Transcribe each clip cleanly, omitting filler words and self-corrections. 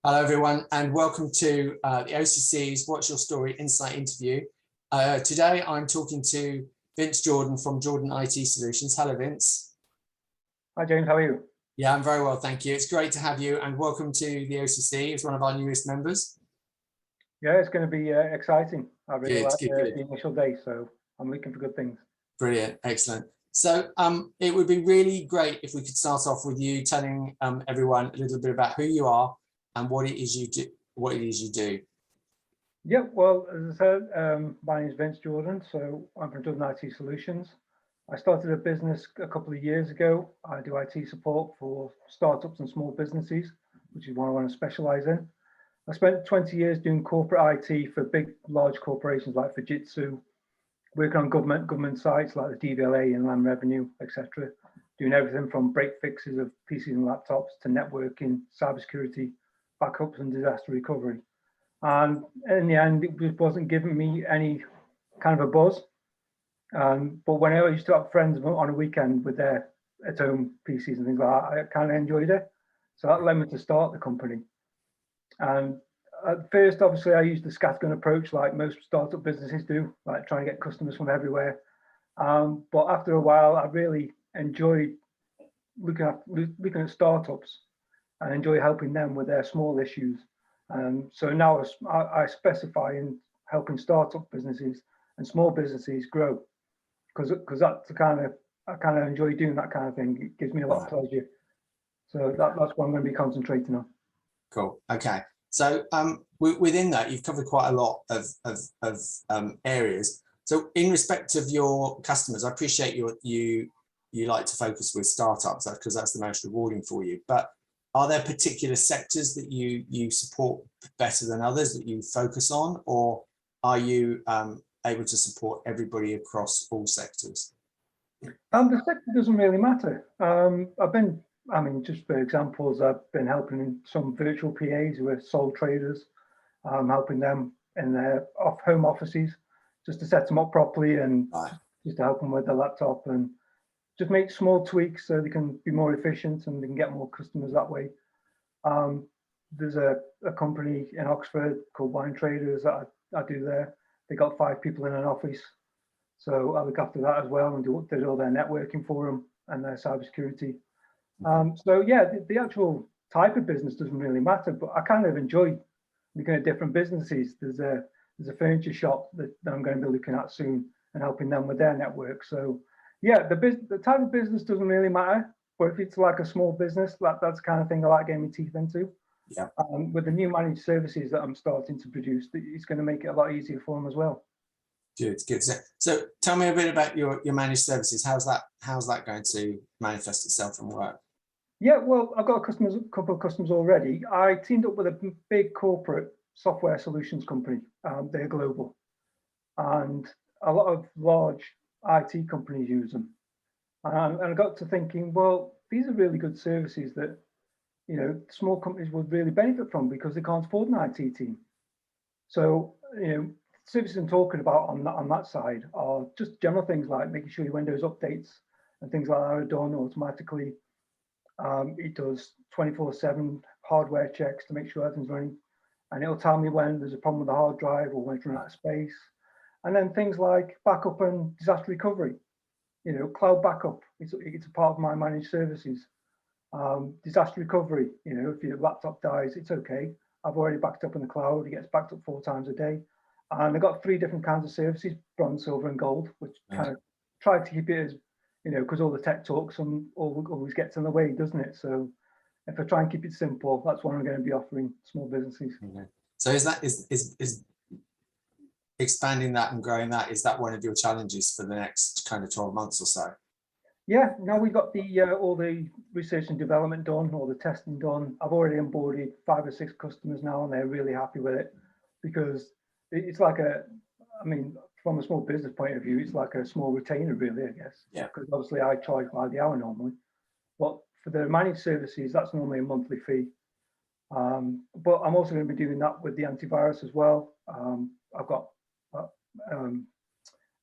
Hello, everyone, and welcome to the OCC's What's Your Story Insight interview. Today, I'm talking to Vince Jordan from Jordan IT Solutions. Hello, Vince. Hi, James. How are you? Yeah, I'm very well, thank you. It's great to have you, and welcome to the OCC as one of our newest members. Yeah, it's going to be exciting. I really like the initial day, so I'm looking for good things. Brilliant, excellent. So it would be really great if we could start off with you telling everyone a little bit about who you are and what it is you do. Yeah, well, as I said, my name is Vince Jordan, so I'm from Jordan IT Solutions. I started a business a couple of years ago. I do IT support for startups and small businesses, which is what I want to specialize in. I spent 20 years doing corporate IT for big, large corporations like Fujitsu, working on government sites like the DVLA, Inland Revenue, etc. Doing everything from break fixes of PCs and laptops to networking, cybersecurity, backups and disaster recovery. And in the end, it just wasn't giving me any kind of a buzz. But when I used to have friends on a weekend with their at-home PCs and things like that, I kind of enjoyed it. So that led me to start the company. And at first, obviously, I used the scattergun approach like most startup businesses do, like trying to get customers from everywhere. But after a while, I really enjoyed looking at startups and enjoy helping them with their small issues. So now I specify in helping startup businesses and small businesses grow, because that's the I kind of enjoy doing that kind of thing. It gives me a lot of pleasure. So that's what I'm going to be concentrating on. Cool. Okay. So within that, you've covered quite a lot of areas. So in respect of your customers, I appreciate you like to focus with startups because that's the most rewarding for you. But are there particular sectors that you support better than others that you focus on, or are you able to support everybody across all sectors? The sector doesn't really matter. Just for examples, I've been helping some virtual PAs who are sole traders, helping them in their home offices, just to set them up properly and just to help them with the laptop and just make small tweaks so they can be more efficient and they can get more customers that way. There's a company in Oxford called Wine Traders that I do there. They got 5 people in an office. So I look after that as well and do all their networking for them and their cybersecurity. So yeah, the actual type of business doesn't really matter, but I kind of enjoy looking at different businesses. There's a furniture shop that I'm going to be looking at soon and helping them with their network. So yeah, the type of business doesn't really matter, but if it's like a small business, that's the kind of thing I like getting my teeth into. Yeah. With the new managed services that I'm starting to produce, it's going to make it a lot easier for them as well. Good. So tell me a bit about your managed services. How's that going to manifest itself and work? Yeah, well, I've got a couple of customers already. I teamed up with a big corporate software solutions company. They're global, and a lot of large IT companies use them. And I got to thinking, well, these are really good services that small companies would really benefit from because they can't afford an IT team. So services I'm talking about on that side are just general things like making sure your Windows updates and things like that are done automatically. It does 24/7 hardware checks to make sure everything's running, and it'll tell me when there's a problem with the hard drive or when it's run out of space. And then things like backup and disaster recovery, cloud backup. It's a part of my managed services. Disaster recovery, if your laptop dies, it's okay. I've already backed up in the cloud. It gets backed up 4 times a day. And I've got 3 different kinds of services: bronze, silver, and gold, which kind of try to keep it as, because all the tech talks always gets in the way, doesn't it? So if I try and keep it simple, that's what I'm going to be offering small businesses. So is expanding that and growing that, is that one of your challenges for the next kind of 12 months or so? Yeah, now we've got all the research and development done, all the testing done. I've already onboarded 5 or 6 customers now, and they're really happy with it because it's like from a small business point of view, it's like a small retainer, really, I guess. Yeah. Because obviously I charge by the hour normally, but for the managed services, that's normally a monthly fee. But I'm also going to be doing that with the antivirus as well. I've got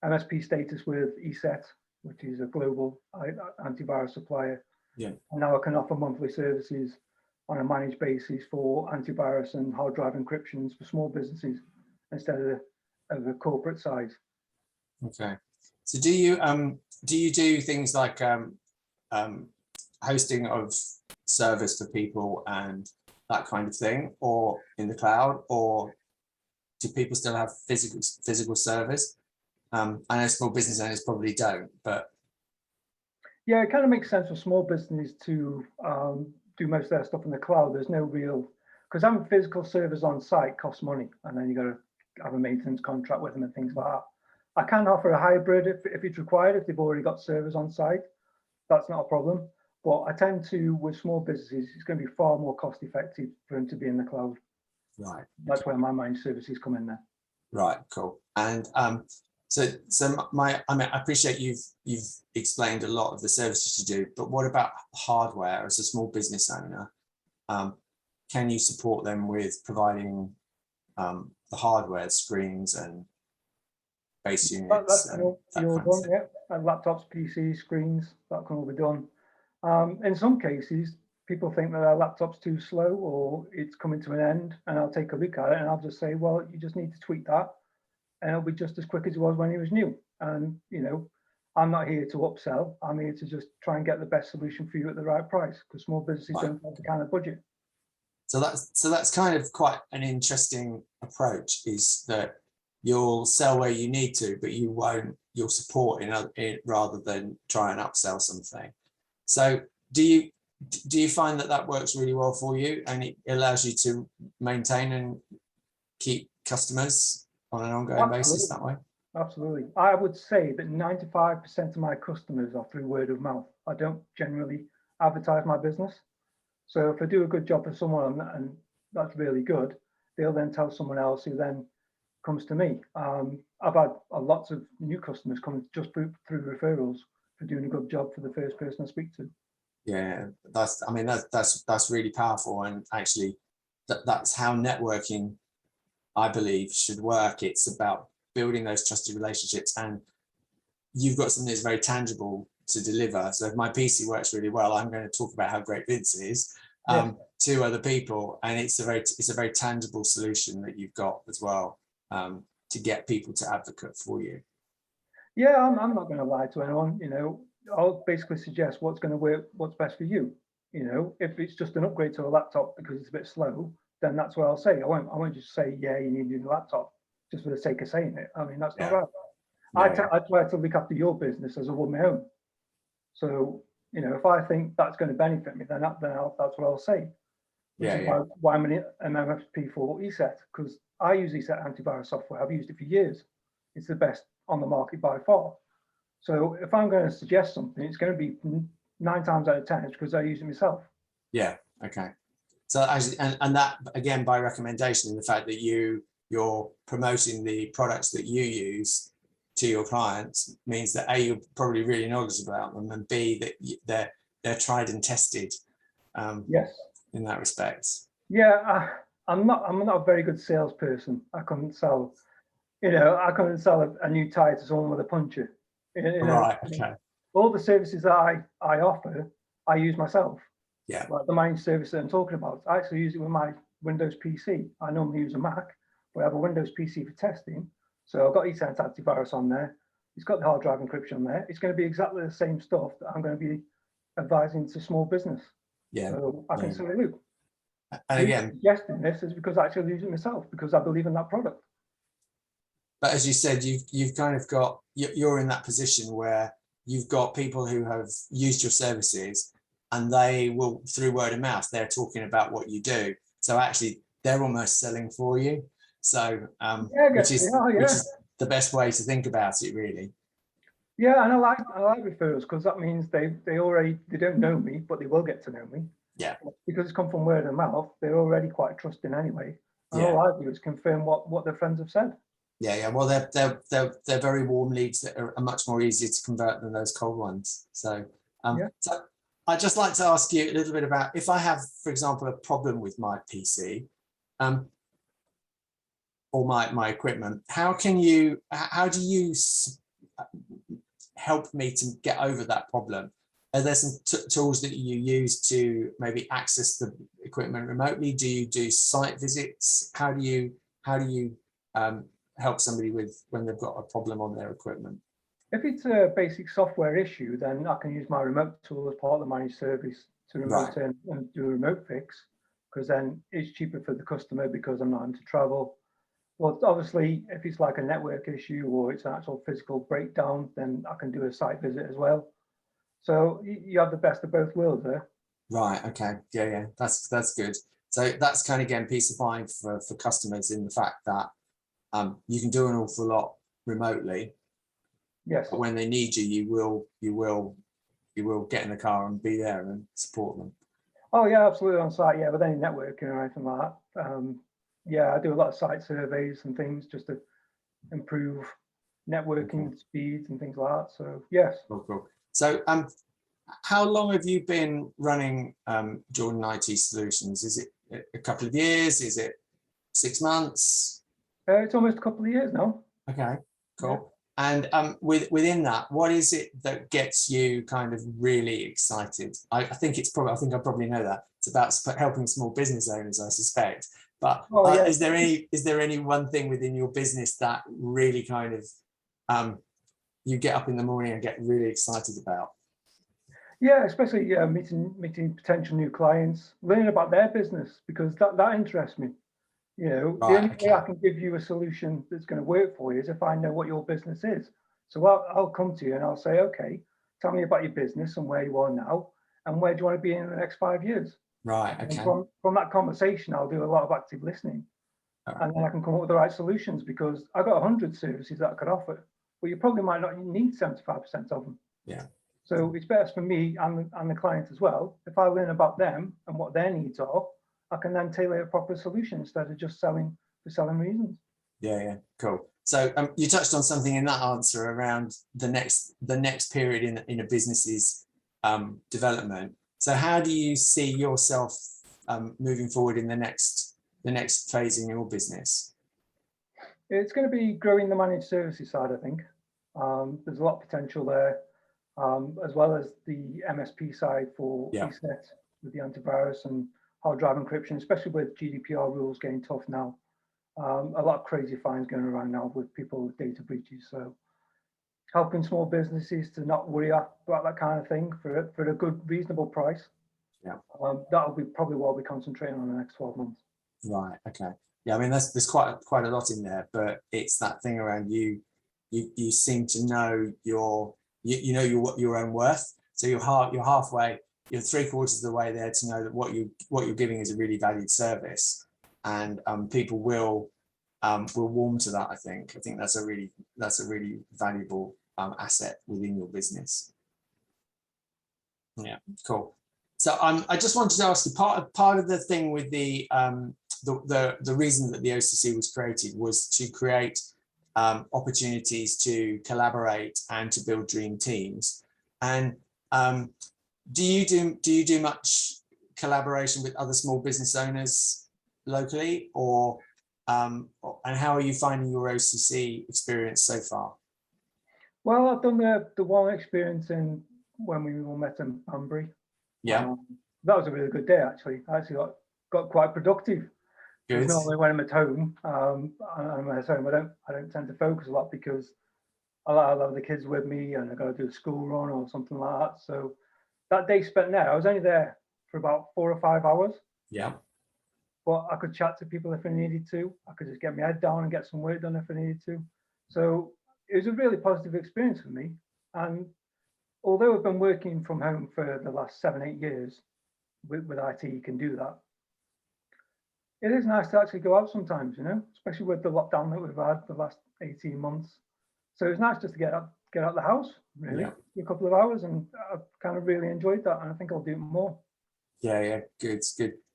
MSP status with ESET, which is a global antivirus supplier. Yeah. And now I can offer monthly services on a managed basis for antivirus and hard drive encryptions for small businesses instead of the corporate size. Okay. So do you do things like hosting of servers for people and that kind of thing, or in the cloud, or do people still have physical servers? I know small business owners probably don't, but yeah, it kind of makes sense for small businesses to do most of their stuff in the cloud. There's no real, because having physical servers on site costs money, and then you got to have a maintenance contract with them and things like that. I can offer a hybrid if it's required, if they've already got servers on site. That's not a problem. But I tend to, with small businesses, it's going to be far more cost effective for them to be in the cloud. right. That's where my managed services come in there. Right, cool. And so I appreciate you've explained a lot of the services you do, but what about hardware as a small business owner? Can you support them with providing the hardware, screens and base units? Yeah. Laptops, PCs, screens, that can all be done. In some cases, people think that their laptop's too slow or it's coming to an end, and I'll take a look at it and I'll just say, well, you just need to tweak that and it'll be just as quick as it was when it was new. And, you know, I'm not here to upsell. I'm here to just try and get the best solution for you at the right price, because small businesses don't have the kind of budget. So that's kind of quite an interesting approach, is that you'll sell where you need to, but you'll support in rather than try and upsell something. So do you find that works really well for you, and it allows you to maintain and keep customers on an ongoing basis that way? Absolutely. I would say that 95% of my customers are through word of mouth. I don't generally advertise my business. So if I do a good job for someone and that's really good, they'll then tell someone else, who then comes to me. I've had lots of new customers come just through referrals for doing a good job for the first person I speak to. Yeah, that's really powerful, and actually that's how networking, I believe, should work. It's about building those trusted relationships, and you've got something that's very tangible to deliver. So if my PC works really well, I'm going to talk about how great Vince is to other people, and it's a very tangible solution that you've got as well, to get people to advocate for you. Yeah, I'm not going to lie to anyone. You know, I'll basically suggest what's going to work, what's best for you. You know, if it's just an upgrade to a laptop because it's a bit slow, then that's what I'll say. I won't just say, yeah, you need a new laptop just for the sake of saying it. I mean, that's not right. I try to look after your business as I would my own. So, you know, if I think that's going to benefit me, then that's what I'll say. Which is why I'm an MSP for ESET, because I use ESET antivirus software. I've used it for years. It's the best on the market by far. So if I'm going to suggest something, it's going to be 9 times out of 10 it's because I use it myself. Yeah. Okay. So actually, and that again by recommendation, the fact that you're promoting the products that you use to your clients means that A, you're probably really knowledgeable about them, and B, that they're tried and tested. Yes. In that respect. Yeah, I'm not a very good salesperson. I couldn't sell a new tire to someone with a puncture. Right. Okay. All the services that I offer, I use myself. Yeah. Like the managed service that I'm talking about, I actually use it with my Windows PC. I normally use a Mac, but I have a Windows PC for testing. So I've got ESET antivirus on there. It's got the hard drive encryption on there. It's going to be exactly the same stuff that I'm going to be advising to small business. Yeah. So I can say, look, and again, suggesting this is because I actually use it myself, because I believe in that product. But as you said, you've kind of got, you're in that position where you've got people who have used your services, and they will, through word of mouth, they're talking about what you do. So actually, they're almost selling for you. So which is the best way to think about it, really. Yeah, and I like referrals, because that means they don't know me, but they will get to know me. Yeah. Because it's come from word of mouth, they're already quite trusting anyway. And all I do is confirm what their friends have said. Yeah. Well, they're very warm leads that are much more easier to convert than those cold ones. So, so I'd just like to ask you a little bit about, if I have, for example, a problem with my PC, or my equipment, how do you help me to get over that problem? Are there some tools that you use to maybe access the equipment remotely? Do you do site visits? How do you help somebody with when they've got a problem on their equipment? If it's a basic software issue, then I can use my remote tool as part of the managed service to remote in and do a remote fix, because then it's cheaper for the customer because I'm not having to travel. Well, obviously, if it's like a network issue or it's an actual physical breakdown, then I can do a site visit as well. So you have the best of both worlds there. Right. Okay. Yeah. Yeah. That's good. So that's kind of again peace of mind for customers in the fact that you can do an awful lot remotely. Yes. But when they need you, you will get in the car and be there and support them. Oh yeah, absolutely on site. Yeah, with any networking or anything like that. Yeah, I do a lot of site surveys and things just to improve networking speeds and things like that. So yes. Cool. So how long have you been running Jordan IT Solutions? Is it a couple of years? Is it 6 months? It's almost a couple of years now. Okay, cool. And within that, what is it that gets you kind of really excited? I think I probably know that. It's about helping small business owners, I suspect. But is there any one thing within your business that really kind of you get up in the morning and get really excited about? Yeah, especially meeting potential new clients, learning about their business, because that interests me. You know, the only way I can give you a solution that's going to work for you is if I know what your business is. So I'll come to you and I'll say, okay, tell me about your business and where you are now and where do you want to be in the next 5 years. Right. Okay. And from that conversation, I'll do a lot of active listening, and then I can come up with the right solutions, because I've got 100 services that I could offer, but you probably might not need 75% of them. Yeah. So it's better for me and the client as well. If I learn about them and what their needs are, I can then tailor a proper solution instead of just selling for selling reasons. Yeah, cool. So you touched on something in that answer around the next period in a business's development. So how do you see yourself moving forward in the next phase in your business? It's going to be growing the managed services side, I think. There's a lot of potential there, as well as the MSP side for ESET with the antivirus and hard drive encryption, especially with GDPR rules getting tough now. A lot of crazy fines going around now with people with data breaches. So helping small businesses to not worry about that kind of thing for a good, reasonable price. Yeah. That'll be probably what we're concentrating on the next 12 months. Right. Okay. Yeah. I mean, there's quite a lot in there, but it's that thing around you seem to know your own worth. So you're halfway. You're 3/4 of the way there to know that what you're giving is a really valued service, and people will warm to that. I think that's a really valuable asset within your business. Yeah, cool. So I just wanted to ask you, part of the thing with the reason that the OCC was created was to create opportunities to collaborate and to build dream teams. And do you do much collaboration with other small business owners locally, or and how are you finding your OCC experience so far? Well, I've done the one experience when we all met in Banbury. Yeah. That was a really good day, actually. I actually got quite productive. Good. Normally when I'm at home, I don't tend to focus a lot because I have the kids with me and I got to do a school run or something like that. So that day spent there, I was only there for about 4 or 5 hours. Yeah. But I could chat to people if I needed to. I could just get my head down and get some work done if I needed to. So it was a really positive experience for me. And although I've been working from home for the last 7, 8 years, with IT, you can do that. It is nice to actually go out sometimes, you know, especially with the lockdown that we've had the last 18 months. So it's nice just to get out of the house, really, for a couple of hours, and I've kind of really enjoyed that, and I think I'll do it more. Yeah, good.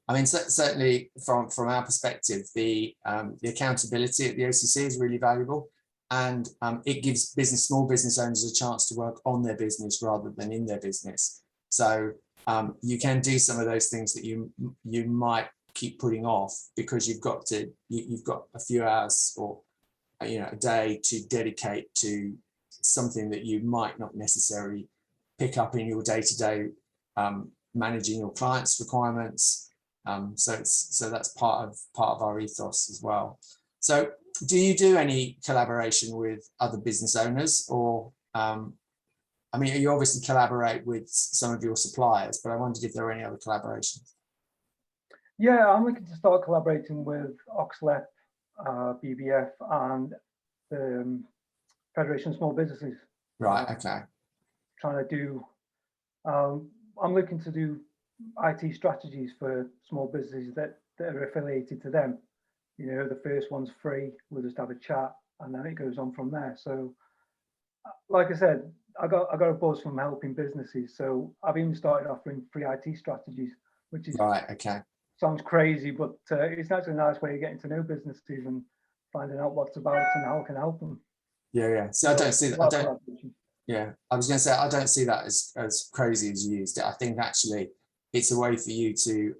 I mean, certainly from our perspective, the accountability at the OCC is really valuable, and it gives small business owners a chance to work on their business rather than in their business. So you can do some of those things that you might keep putting off because you've got a few hours or a day to dedicate to something that you might not necessarily pick up in your day-to-day managing your clients' requirements So that's part of our ethos as well. So do you do any collaboration with other business owners, or I mean, you obviously collaborate with some of your suppliers, but I wondered if there are any other collaborations. Yeah, I'm looking to start collaborating with Oxlep, BBF, and the Federation of Small Businesses. Right. Okay. Trying to do, I'm looking to do IT strategies for small businesses that are affiliated to them. You know, the first one's free. We'll just have a chat, and then it goes on from there. So, like I said, I got a buzz from helping businesses. So I've even started offering free IT strategies, which is Right. Okay. sounds crazy, but it's actually a nice way of getting to know businesses and finding out what's about and how it can help them. Yeah. Yeah. So I don't see that. Yeah, I was going to say, I don't see that as crazy as you used it. I think actually it's a way for you to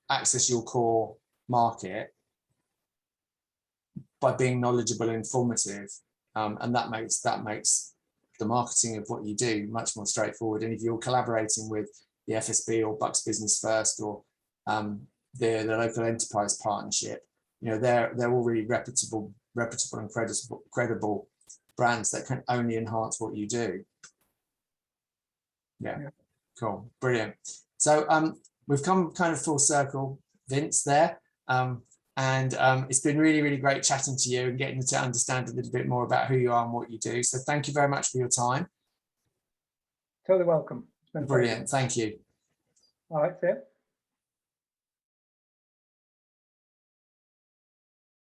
access your core market by being knowledgeable and informative, and that makes the marketing of what you do much more straightforward. And if you're collaborating with the FSB or Bucks Business First or the local enterprise partnership, you know, they're all really reputable and credible brands that can only enhance what you do. Yeah. Cool, brilliant. So we've come kind of full circle, Vince, there, and it's been really, really great chatting to you and getting to understand a little bit more about who you are and what you do. So thank you very much for your time. Totally welcome. It's been brilliant. Thank you. All right, see ya.